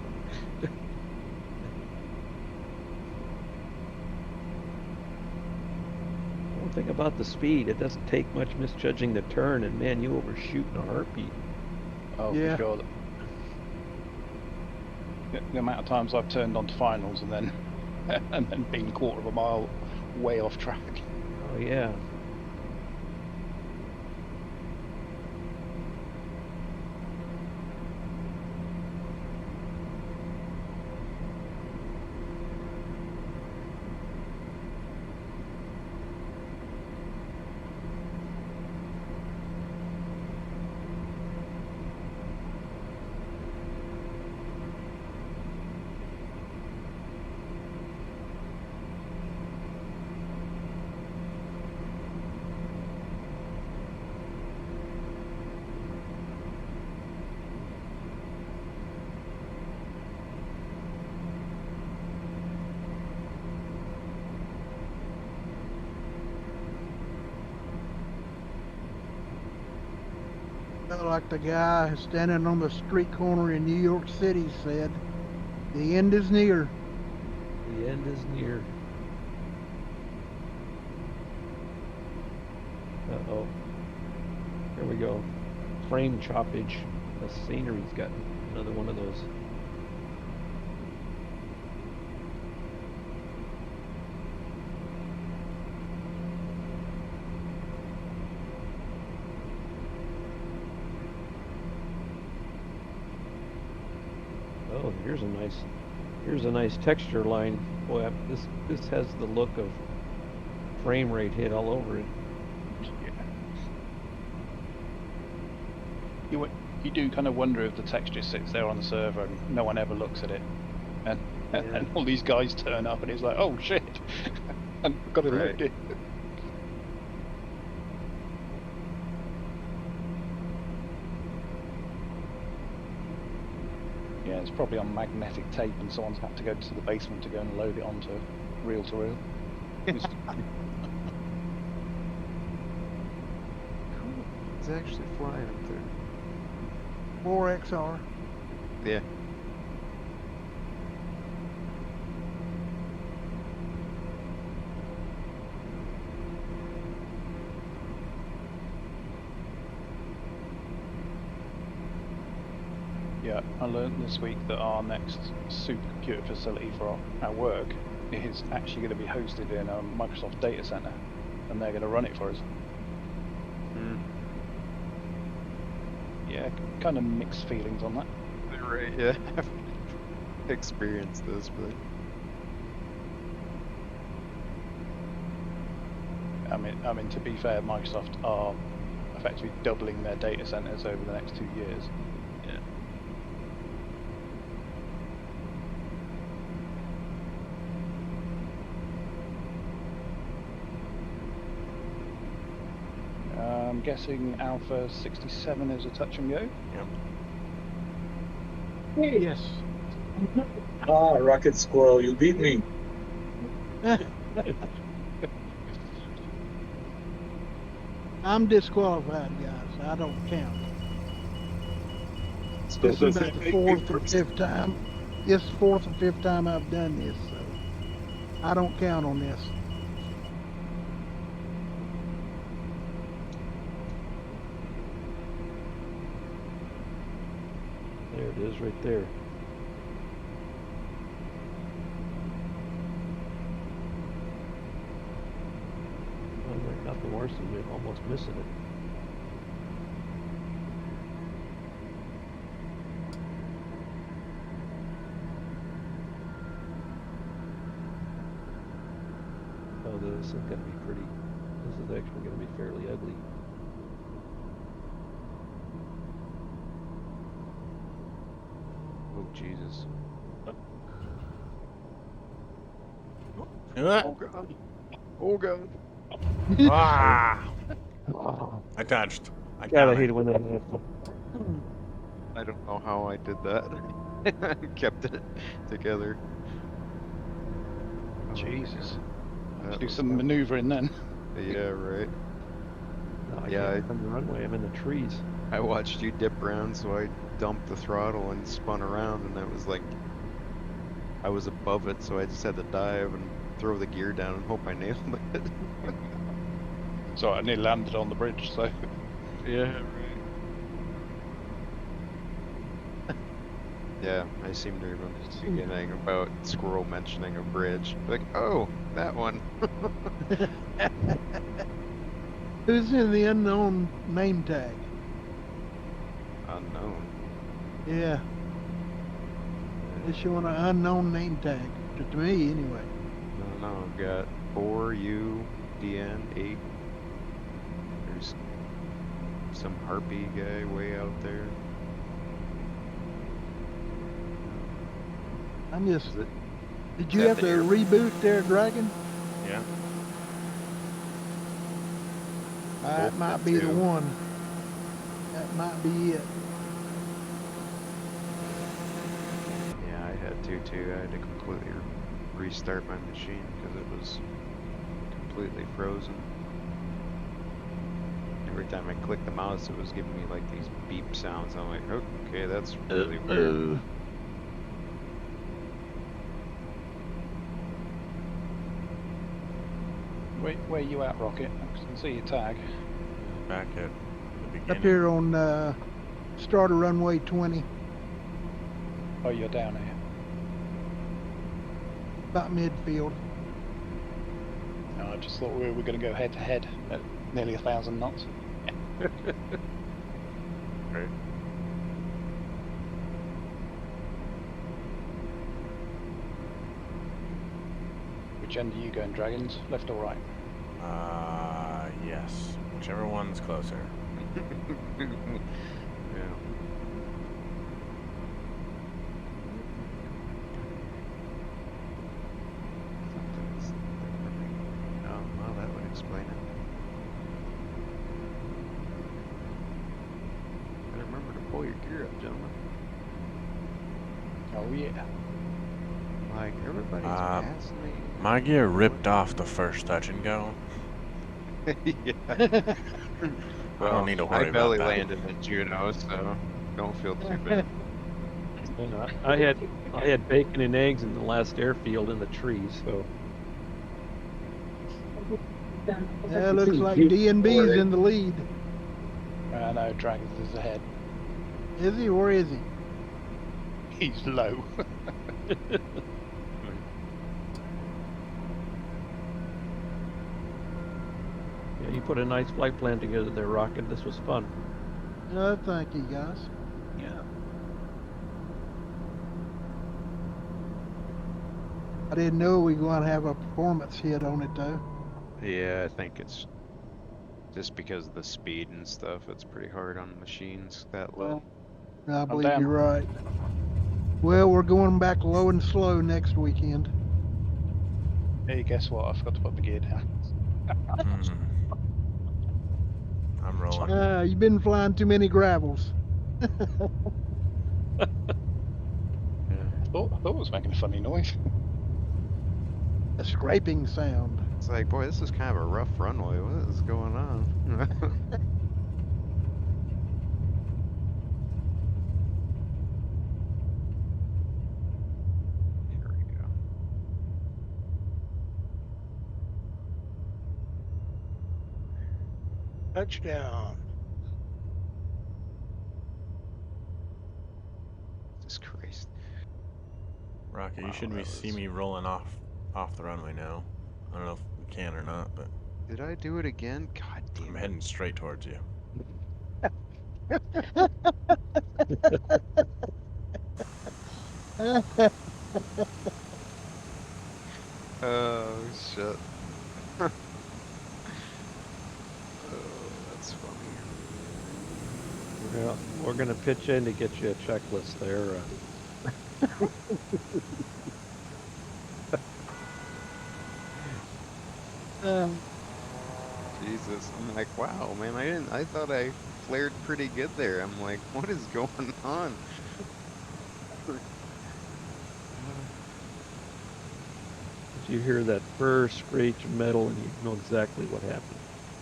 One thing about the speed, it doesn't take much misjudging the turn, and man, you overshoot in a heartbeat. Oh, Yeah. for sure. The amount of times I've turned onto finals and then been quarter of a mile way off track. Oh yeah. Felt like the guy standing on the street corner in New York City said, "The end is near." The end is near. Uh-oh. Here we go. Frame choppage. The scenery's got another one of those. Oh, here's a nice texture line. Boy, this has the look of frame rate hit all over it. You do kind of wonder if the text just sits there on the server and no one ever looks at it, and all these guys turn up and it's like, oh shit, I've got to load it. Yeah, it's probably on magnetic tape and someone's had to go to the basement to go and load it onto reel to reel. It's actually flying up there. 4XR. Yeah. Yeah, I learned this week that our next supercomputer facility for our work is actually going to be hosted in a Microsoft data center, and they're going to run it for us. Yeah, kind of mixed feelings on that. Right, yeah. I've experienced this, but I mean, to be fair, Microsoft are effectively doubling their data centers over the next 2 years. I'm guessing Alpha 67 is a touch and go. Yep. Yes. Ah, Rocket Squirrel, you beat me. I'm disqualified, guys. I don't count. So This is does about that the make me fourth or first? fifth time. This is fourth or fifth time I've done this, so I don't count on this. There it is, right there. Well, there's nothing worse than almost missing it. Oh, this is gonna be pretty. This is actually gonna be fairly ugly. oh Jesus. Ah! God. Oh God. Ah! Oh, I touched. I God, I counted. hate it when that happens. I don't know how I did that. Kept it together. Oh, Jesus. God. Have to That do was some fun. maneuvering then. Yeah, right. No, I Yeah, can't find the runway. I'm in the trees. I watched you dip around, so I dumped the throttle and spun around, and that was like, I was above it, so I just had to dive and throw the gear down and hope I nailed it. So I nearly landed on the bridge, so Yeah, right. Yeah, I seem to remember beginning about Squirrel mentioning a bridge. Like, oh, that one. Who's in the unknown name tag? Unknown. Yeah, it's showing an unknown name tag to me anyway. No, I've got 4UDN8. There's some harpy guy way out there. I'm just. Is it? Did you that have the to air- reboot there, Dragon? Yeah. That Both might the be the two. one. That might be it. Yeah, I had to too. I had to completely restart my machine because it was completely frozen. Every time I clicked the mouse, it was giving me like these beep sounds. I'm like, okay, that's really weird. where you at, Rocket? I can see your tag. Back at the beginning. Up here on starter runway 20, Oh, you're down here. about midfield. No, I just thought we were going to go head to head at nearly 1,000 knots. Right. Which end are you going, Dragons? Left or right? Yes. Whichever one's closer. Yeah. Something's oh, well, that would explain it. Gotta remember to pull your gear up, gentlemen. Oh, yeah. Like, everybody's passing me. My gear ripped off the first touch and go. Yeah. I don't need to worry I about belly that. landed in Juneau, so don't feel too bad. And I had bacon and eggs in the last airfield in the trees. So Yeah, looks like D&B's in the lead. No, Dragons is ahead. Is he? Where is he? He's low. yeah, you put a nice flight plan together there, Rocket. This was fun. Thank you, guys. Yeah. I didn't know we were going to have a performance hit on it, though. Yeah, I think it's just because of the speed and stuff. It's pretty hard on machines that low. I believe down. you're right. Well, we're going back low and slow next weekend. Hey, guess what? I forgot to put the gear down. Hmm. I'm rolling. You've been flying too many gravels. Yeah. I thought it was making a funny noise. A scraping sound. It's like, boy, this is kind of a rough runway. What is going on? Here we go. Touchdown. Jesus Christ. Rocket, you Wow, should that see was. me rolling off the runway now. I don't know if we can or not, but Did I do it again? God I'm damn it. heading straight towards you. Oh, shit. Oh, that's funny. Yeah, we're gonna pitch in to get you a checklist there. Jesus. I'm like, wow, man, I thought I flared pretty good there. I'm like, what is going on? You hear that first screech of metal, and you know exactly what happened.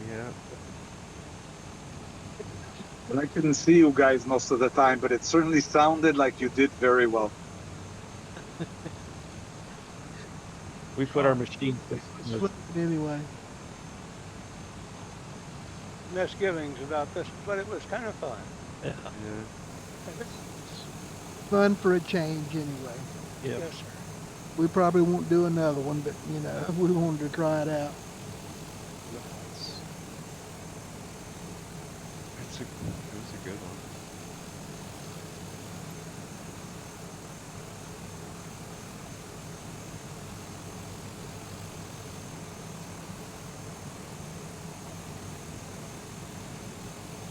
Yeah. And I couldn't see you guys most of the time, but it certainly sounded like you did very well. We put our machine. Anyway, Misgivings about this, but it was kind of fun. Yeah. Yeah. fun for a change anyway. Yep. Yes, sir. We probably won't do another one, but we wanted to try it out. It was a good one.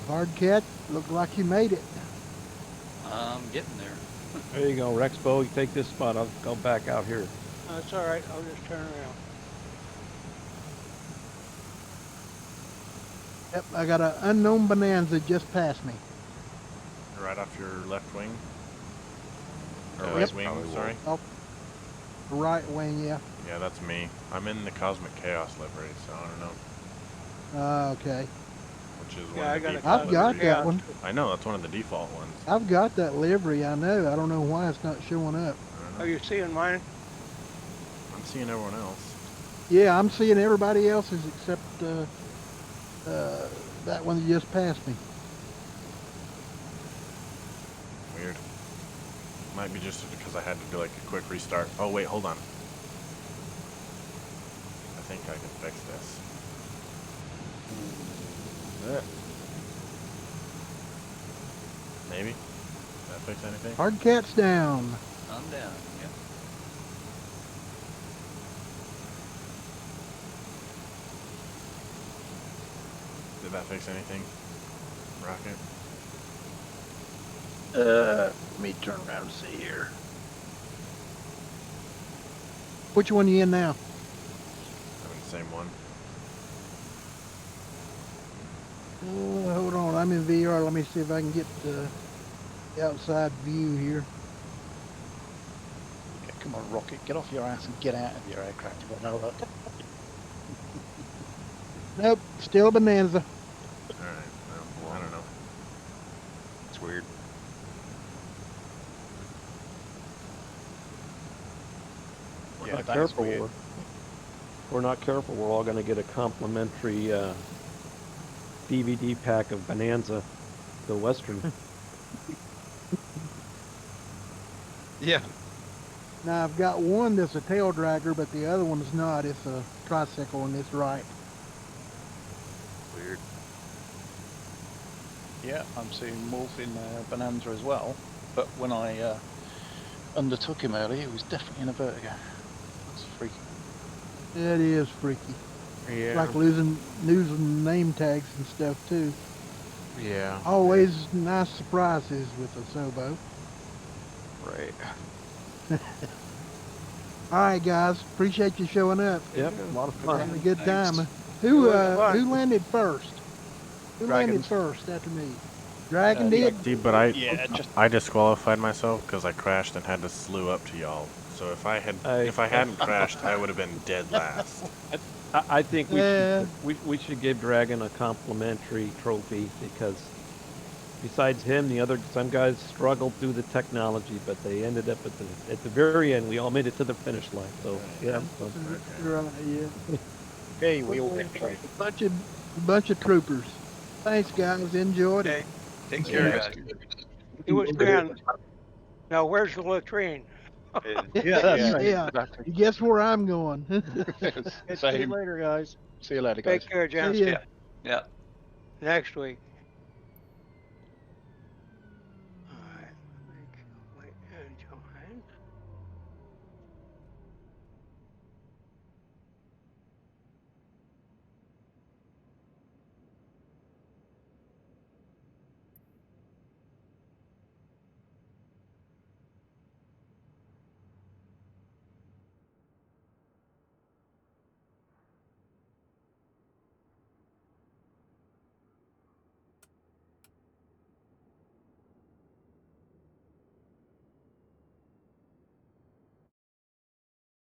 Hard cat, looked like you made it. I'm getting there. There you go, Rexbo. You take this spot. I'll go back out here. That's all right. I'll just turn around. Yep, I got an unknown bonanza just past me. Right off your left wing. Or Yep. right wing, Probably sorry. Oh, right wing, yeah. Yeah, that's me. I'm in the Cosmic Chaos livery, so I don't know. Okay. Which is Yeah, one I of the got a default I've got liveries. that one. I know, that's one of the default ones. I've got that livery, I know. I don't know why it's not showing up. I don't Are know. you seeing mine? I'm seeing everyone else. Yeah, I'm seeing everybody else's except that one that just passed me. Weird. Might be just because I had to do like a quick restart. Oh wait, hold on. I think I can fix this. Maybe? Did that fix anything? Hard cat's down. I'm down. Yep. Did that fix anything? Rocket? Let me turn around and see here. Which one you in now? I'm in the same one. Hold on, I'm in VR. Let me see if I can get the outside view here. Okay, come on, Rocket, get off your ass and get out of your aircraft. You've got no luck. Nope, still bonanza. Alright, well, I don't know. It's weird. Yeah, Not that is careful. weird. We're not careful. We're all going to get a complimentary DVD pack of Bonanza, the Western. Yeah. Now I've got one that's a tail dragger, but the other one's not. It's a tricycle and it's right. Weird. Yeah, I'm seeing Wolf in Bonanza as well. But when I undertook him earlier, he was definitely in a Vertigo. That's freaky. It is freaky. Yeah. Like losing name tags and stuff too. Yeah. Always nice surprises with a Sobo. Right. All right, guys. Appreciate you showing up. Yep, a lot of fun. Having a good Thanks. time. It was fun. Who landed first? Who landed Dragons. first after me? Dragon Yeah. did. See, but Yeah, just I disqualified myself because I crashed and had to slew up to y'all. So if I hadn't crashed, I would have been dead last. I think Yeah. we should give Dragon a complimentary trophy because besides him, some guys struggled through the technology, but they ended up at the very end. We all made it to the finish line. So yeah, so, Right, yeah. hey, we all get trophy. Bunch of troopers. Thanks, guys. Enjoyed it. Okay. Take care, Yeah. guys. It was fun. Now, where's the latrine? Yeah. Exactly. Guess where I'm going? See you Same. later, guys. See you later, guys. Take care, John. See ya. Yeah. Next week.